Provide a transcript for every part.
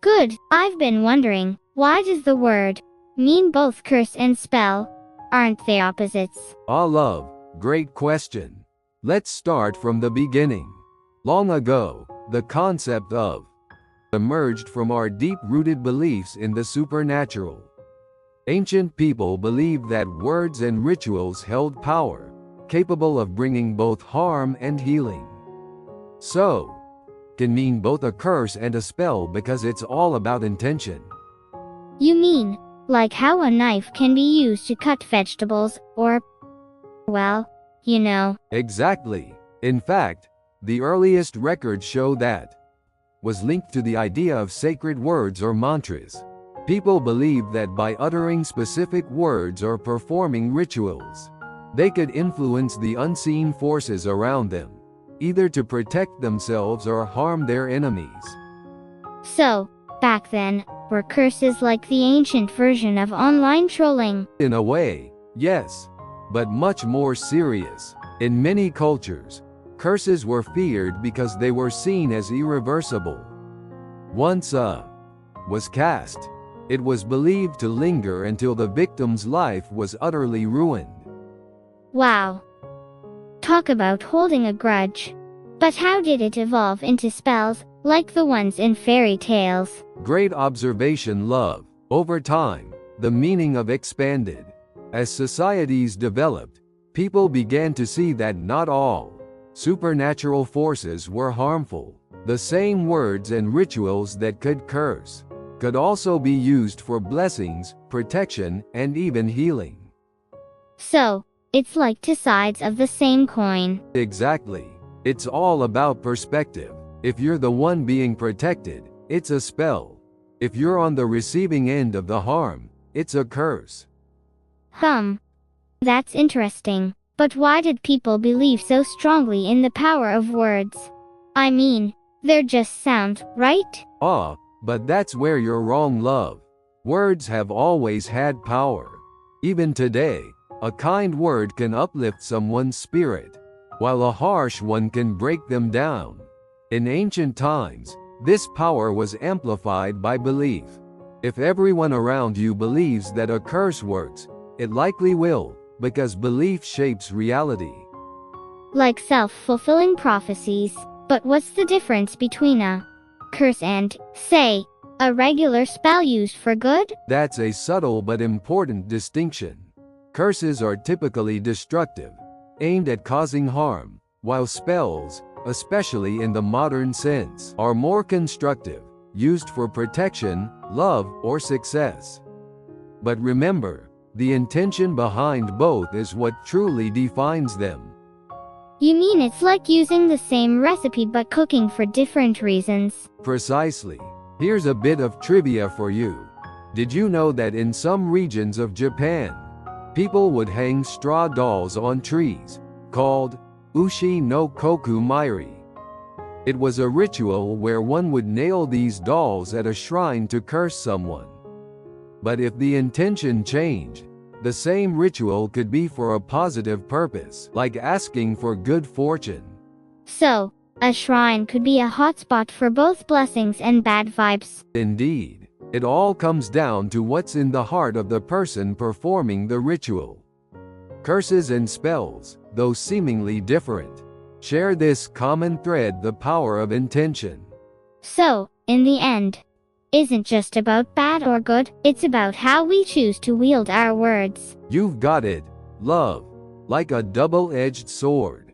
Good. I've been wondering, why does the word mean both curse and spell? Aren't they opposites? Love, great question. Let's start from the beginning. Long ago, the concept of emerged from our deep-rooted beliefs in the supernatural. Ancient people believed that words and rituals held power, capable of bringing both harm and healing. So, can mean both a curse and a spell because it's all about intention. You mean, like how a knife can be used to cut vegetables, or, well, you know. Exactly. In fact, the earliest records show that was linked to the idea of sacred words or mantras. People believed that by uttering specific words or performing rituals, they could influence the unseen forces around them, either to protect themselves or harm their enemies. So, back then, were curses like the ancient version of online trolling? In a way, yes, but much more serious. In many cultures, curses were feared because they were seen as irreversible. Once a was cast, it was believed to linger until the victim's life was utterly ruined. Wow. Talk about holding a grudge. But how did it evolve into spells, like the ones in fairy tales? Great observation, love. Over time, the meaning of expanded. As societies developed, people began to see that not all supernatural forces were harmful. The same words and rituals that could curse could also be used for blessings, protection, and even healing. So, it's like two sides of the same coin. Exactly. It's all about perspective. If you're the one being protected, it's a spell. If you're on the receiving end of the harm, it's a curse. That's interesting. But why did people believe so strongly in the power of words? I mean, they're just sound, right? But that's where you're wrong, love. Words have always had power. Even today, a kind word can uplift someone's spirit, while a harsh one can break them down. In ancient times, this power was amplified by belief. If everyone around you believes that a curse works, it likely will, because belief shapes reality. Like self-fulfilling prophecies. But what's the difference between a curse and, say, a regular spell used for good? That's a subtle but important distinction. Curses are typically destructive, aimed at causing harm, while spells, especially in the modern sense, are more constructive, used for protection, love, or success. But remember, the intention behind both is what truly defines them. You mean it's like using the same recipe but cooking for different reasons? Precisely. Here's a bit of trivia for you. Did you know that in some regions of Japan, people would hang straw dolls on trees, called Ushi no Koku Mairi? It was a ritual where one would nail these dolls at a shrine to curse someone. But if the intention changed, the same ritual could be for a positive purpose, like asking for good fortune. So, a shrine could be a hotspot for both blessings and bad vibes. Indeed. It all comes down to what's in the heart of the person performing the ritual. Curses and spells, though seemingly different, share this common thread: the power of intention. So, in the end, isn't just about bad or good, it's about how we choose to wield our words. You've got it. Love, like a double-edged sword,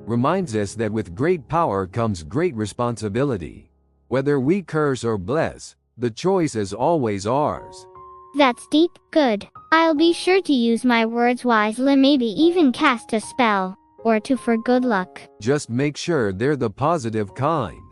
reminds us that with great power comes great responsibility. Whether we curse or bless, the choice is always ours. That's deep. Good. I'll be sure to use my words wisely, maybe even cast a spell or two for good luck. Just make sure they're the positive kind.